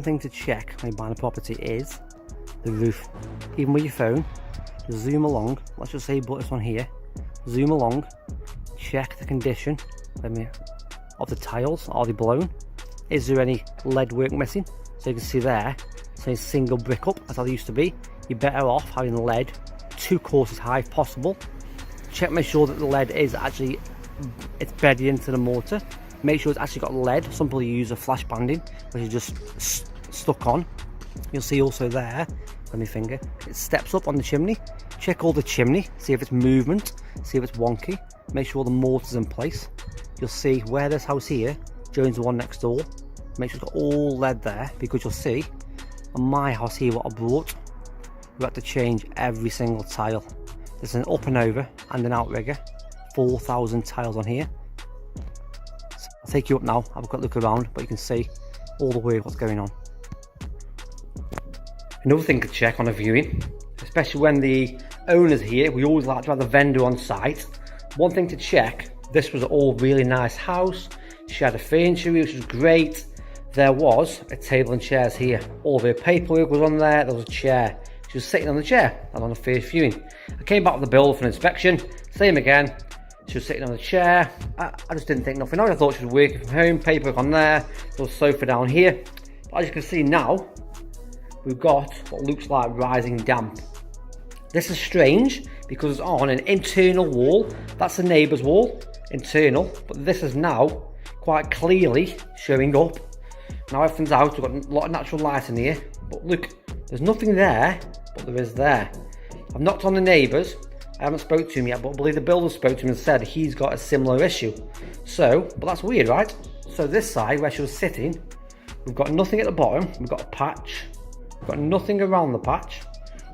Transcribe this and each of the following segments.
thing to check when you're buying a property is the roof. Even with your phone, just zoom along. Let's just say you bought this one here. Zoom along, check the condition of the tiles. Are they blown? Is there any lead work missing? So you can see there, it's a single brick up as they used to be. You're better off having lead 2 courses high if possible. Check, make sure that the lead is actually, it's bedded into the mortar. Make sure it's actually got lead. Some people use a flash banding, which is just stuck on. You'll see also there, let me finger, it steps up on the chimney. Check all the chimney, see if it's movement, see if it's wonky. Make sure the mortar's in place. You'll see where this house here joins the one next door. Make sure it's got all lead there, because you'll see on my house here what I brought, we've got to change every single tile. There's an up and over and an outrigger, 4,000 tiles on here. So I'll take you up now, have a quick look around, but you can see all the way what's going on. Another thing to check on a viewing, especially when the owner's here, we always like to have the vendor on site. One thing to check, this was an all really nice house. She had a furniture, which was great. There was a table and chairs here. All of her paperwork was on there. There was a chair. She was sitting on the chair and on the first viewing. I came back with the bill for an inspection. Same again. She was sitting on the chair. I just didn't think nothing of it. I thought she was working from home. Paperwork on there. There was a sofa down here. But as you can see now, we've got what looks like rising damp. This is strange because it's on an internal wall. That's the neighbour's wall, internal. But this is now quite clearly showing up. Now everything's out. We've got a lot of natural light in here. But look, there's nothing there, but there is there. I've knocked on the neighbours. I haven't spoke to him yet, but I believe the builder spoke to him and said he's got a similar issue. So, but that's weird, right? So this side where she was sitting, we've got nothing at the bottom. We've got a patch. We've got nothing around the patch.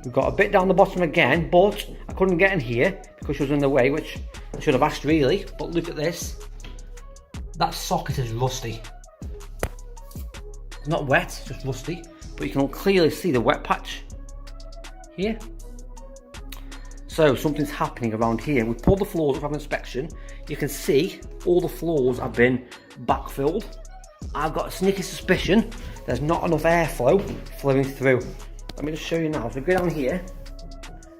We've got a bit down the bottom again, but I couldn't get in here because she was in the way, which I should have asked really. But look at this. That socket is rusty. It's not wet, it's just rusty. But you can clearly see the wet patch here. So something's happening around here. We pulled the floors up for inspection. You can see all the floors have been backfilled. I've got a sneaky suspicion there's not enough airflow flowing through. Let me just show you now. If we go down here,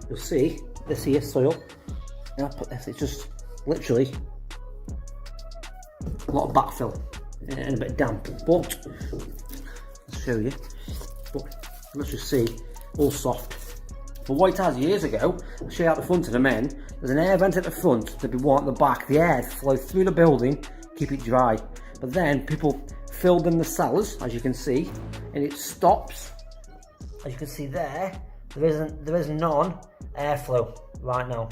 you'll see this here soil. And I put this, it's just literally a lot of backfill and a bit damp. But I'll show you. But let's just see, all soft. But what it has years ago, I'll show you out the front of the men. There's an air vent at the front that we want at the back. The air to flow through the building, keep it dry. But then people filled in the cellars, as you can see, and it stops. As you can see there is none airflow right now,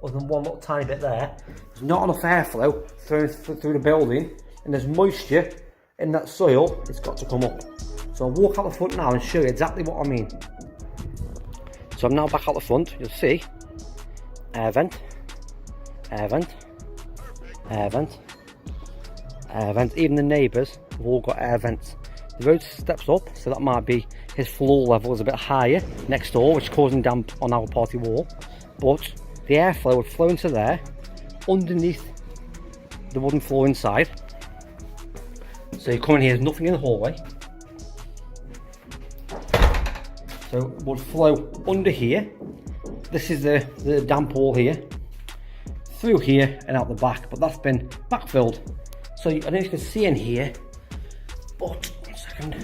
other than one little tiny bit there. There's not enough airflow through the building, and there's moisture in that soil. It's got to come up. So I'll walk out the front now and show you exactly what I mean. So I'm now back out the front. You'll see air vent, air vent, air vent, air vent. Even the neighbours have all got air vents. The road steps up, so that might be his floor level is a bit higher next door, which is causing damp on our party wall. But the airflow would flow into there, underneath the wooden floor inside. So you come in here, there's nothing in the hallway. So it would flow under here. This is the damp wall here, through here and out the back, but that's been backfilled. So I don't know if you can see in here, but one second,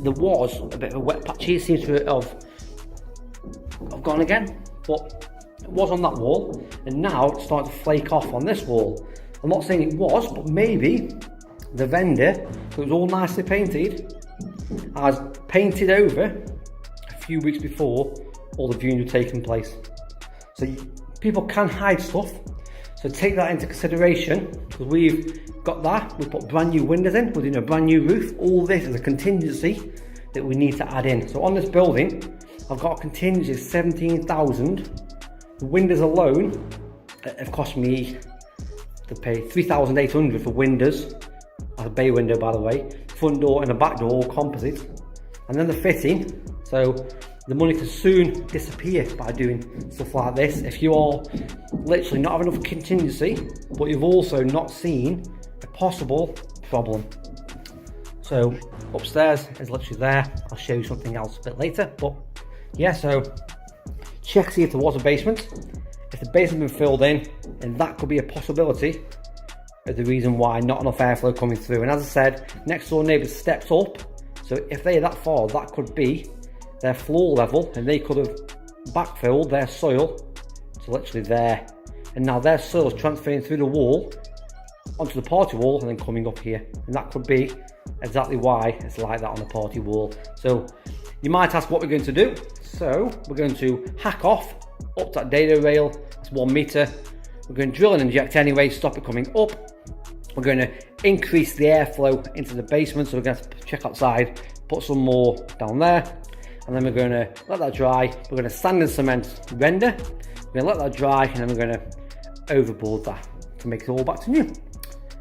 there was a bit of a wet patch here. It seems to have gone again, but it was on that wall, and now it's starting to flake off on this wall. I'm not saying it was, but maybe the vendor, who was all nicely painted, has painted over a few weeks before all the viewings were taking place. So people can hide stuff, so take that into consideration, because we've got that. We've put brand new windows in, we're doing a brand new roof. All this is a contingency that we need to add in. So on this building, I've got a contingency of 17,000. The windows alone have cost me to pay 3,800 for windows. That's a bay window, by the way. Front door and the back door all composite, and then the fitting. So the money can soon disappear by doing stuff like this if you are literally not having enough contingency, but you've also not seen a possible problem. So upstairs is literally there. I'll show you something else a bit later, but yeah, so check to see if there was a basement. If the basement had been filled in, and that could be a possibility of the reason why not enough airflow coming through. And as I said, next door neighbours steps up, so if they're that far, that could be their floor level, and they could have backfilled their soil to literally there. And now their soil is transferring through the wall onto the party wall and then coming up here. And that could be exactly why it's like that on the party wall. So you might ask what we're going to do. So we're going to hack off up that dado rail. It's 1 meter. We're going to drill and inject anyway, stop it coming up. We're going to increase the airflow into the basement. So we're going to check outside, put some more down there. And then we're going to let that dry. We're going to sand and cement render. We're going to let that dry, and then we're going to overboard that to make it all back to new.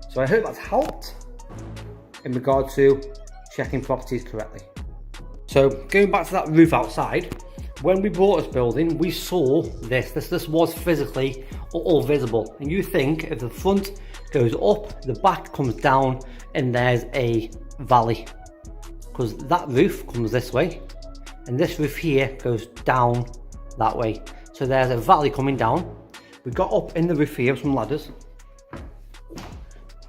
So I hope that's helped in regard to checking properties correctly. So going back to that roof outside, when we bought this building, we saw this was physically all visible. And you think if the front goes up, the back comes down, and there's a valley. Because that roof comes this way, and this roof here goes down that way. So there's a valley coming down. We got up in the roof here with some ladders.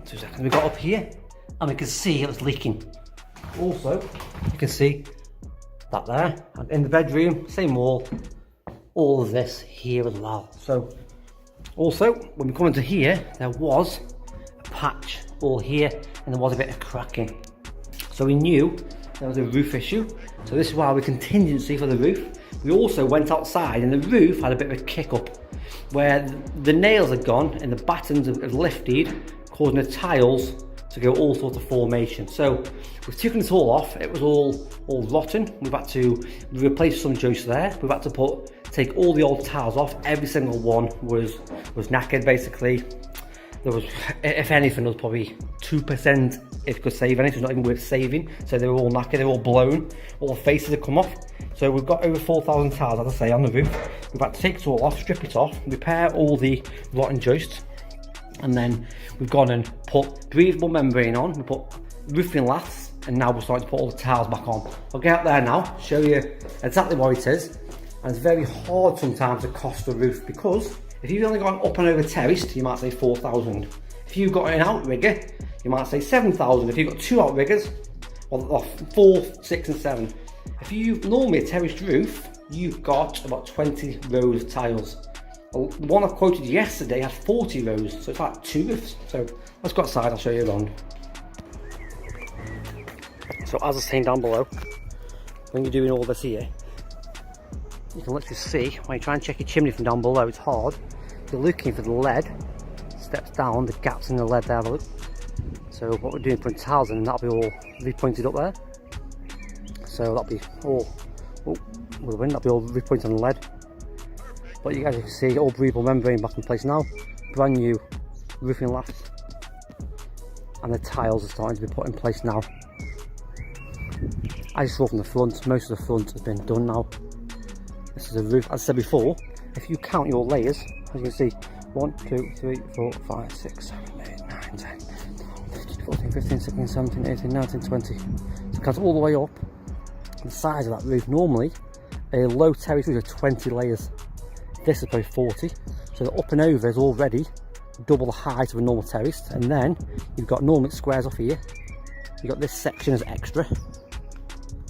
2 seconds, we got up here, and we can see it was leaking. Also, you can see that there, and in the bedroom, same wall, all of this here as well. So also, when we come into here, there was a patch all here, and there was a bit of cracking. So we knew there was a roof issue. So this is why we contingency for the roof. We also went outside, and the roof had a bit of a kick up, where the nails had gone and the battens have lifted, causing the tiles to go all sorts of formation. So we've taken this all off. It was all rotten. We've had to replace some joists there. We've had to take all the old tiles off. Every single one was knackered basically. There was, if anything, there was probably 2% if you could save anything. It's not even worth saving. So they were all knackered, they were all blown. All the faces had come off. So we've got over 4,000 tiles, as I say, on the roof. We've had to take it all off, strip it off, repair all the rotten joists. And then we've gone and put breathable membrane on, we put roofing laths, and now we're starting to put all the tiles back on. I'll get out there now, show you exactly what it is. And it's very hard sometimes to cost a roof, because if you've only got an up and over terraced, you might say 4,000. If you've got an outrigger, you might say 7,000. If you've got 2 outriggers, well, 4, 6 and 7. If you've normally a terraced roof, you've got about 20 rows of tiles. The one I quoted yesterday had 40 rows, so it's like 2 roofs. So let's go outside, I'll show you around. So as I was saying down below, when you're doing all this here, you can literally see, when you try and check your chimney from down below, it's hard. If you're looking for the lead, steps down, the gaps in the lead there, look. So what we're doing, putting tiles in, that'll be all repointed up there. So that'll be all, with the wind, that'll be all repointed on the lead. But you guys can see all breathable membrane back in place now, brand new roofing laths, and the tiles are starting to be put in place now. As you saw from the front, most of the front has been done now. This is a roof, as I said before, if you count your layers, as you can see, 1, 2, 3, 4, 5, 6, 7, 8, 9, 10, 14, 15, 16, 17, 18, 19, 20. So count all the way up, the size of that roof. Normally, a low terrace roof is 20 layers. This is probably 40, so the up and over is already double the height of a normal terrace. And then you've got normal squares off here. You've got this section as extra,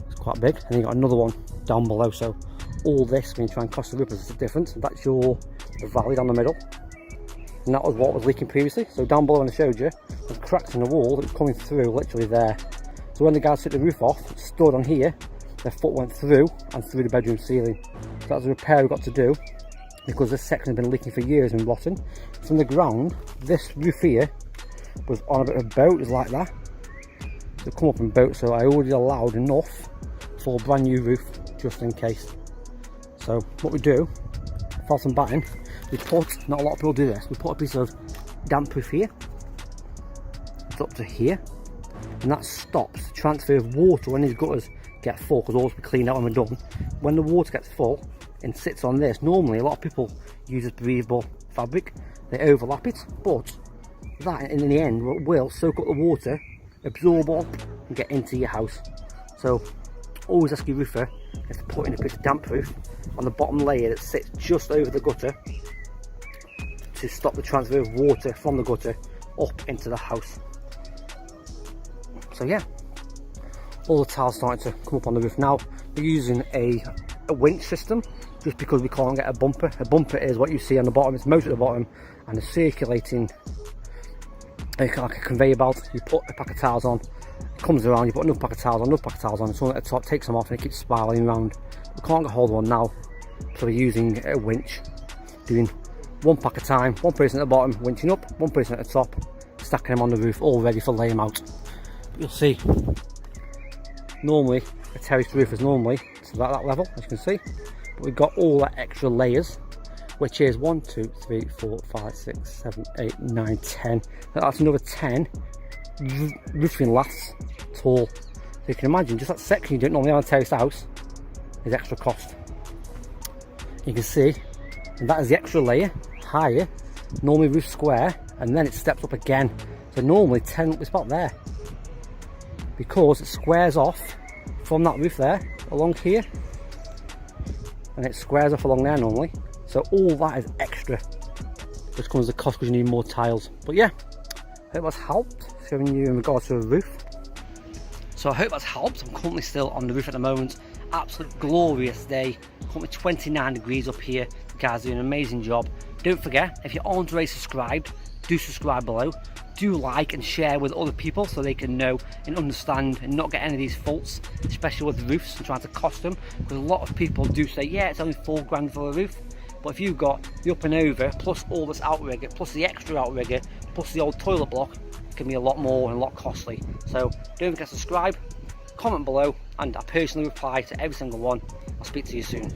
it's quite big, and you've got another one down below. So all this, when you try and cost the roof, is different. That's the valley down the middle, and that was what was leaking previously. So down below, when I showed you, there's cracks in the wall that was coming through literally there. So when the guys took the roof off, it stood on here, their foot went through and through the bedroom ceiling. So that's a repair we've got to do, because this section has been leaking for years and rotten. From the ground, this roof here was on a bit of a boat, it's like that. So come up in boat, so I already allowed enough for a brand new roof, just in case. So what we do, felt some batting, we put, not a lot of people do this, we put a piece of damp proof here, it's up to here, and that stops the transfer of water when these gutters get full, because all will be cleaned out when we're done. When the water gets full and sits on this, normally a lot of people use this breathable fabric, they overlap it, but that in the end will soak up the water, absorb up, and get into your house. So always ask your roofer to put in a bit of damp proof on the bottom layer that sits just over the gutter to stop the transfer of water from the gutter up into the house. So yeah, all the tiles starting to come up on the roof now. We're using a winch system just because we can't get a bumper. A bumper is what you see on the bottom, it's most at the bottom, and the circulating like a conveyor belt. You put a pack of tiles on, it comes around, you put another pack of tiles on, another pack of tiles on, and someone at the top takes them off and it keeps spiraling around. We can't get hold of one now, so we're using a winch, doing one pack at a time, one person at the bottom winching up, one person at the top, stacking them on the roof, all ready for laying out. But you'll see, normally a terraced roof is normally to that level, as you can see, but we've got all that extra layers, which is 1, 2, 3, 4, 5, 6, 7, 8, 9, 10. That's another 10 roofing laths tall. So you can imagine just that section you don't normally have a terraced house is extra cost. You can see, and that is the extra layer higher, normally roof square, and then it steps up again. So normally 10 is about there, because it squares off from that roof there along here, and it squares off along there normally. So all that is extra, just comes the cost because you need more tiles. But yeah, I hope that's helped showing you in regards to a roof. So I hope that's helped. I'm currently still on the roof at the moment. Absolute glorious day. Currently 29 degrees up here. The guys doing an amazing job. Don't forget, if you aren't already subscribed, do subscribe below. Do like and share with other people so they can know and understand and not get any of these faults, especially with roofs and trying to cost them. Because a lot of people do say, yeah, it's only £4 for a roof. But if you've got the up and over, plus all this outrigger, plus the extra outrigger, plus the old toilet block, it can be a lot more and a lot costly. So don't forget to subscribe, comment below, and I personally reply to every single one. I'll speak to you soon.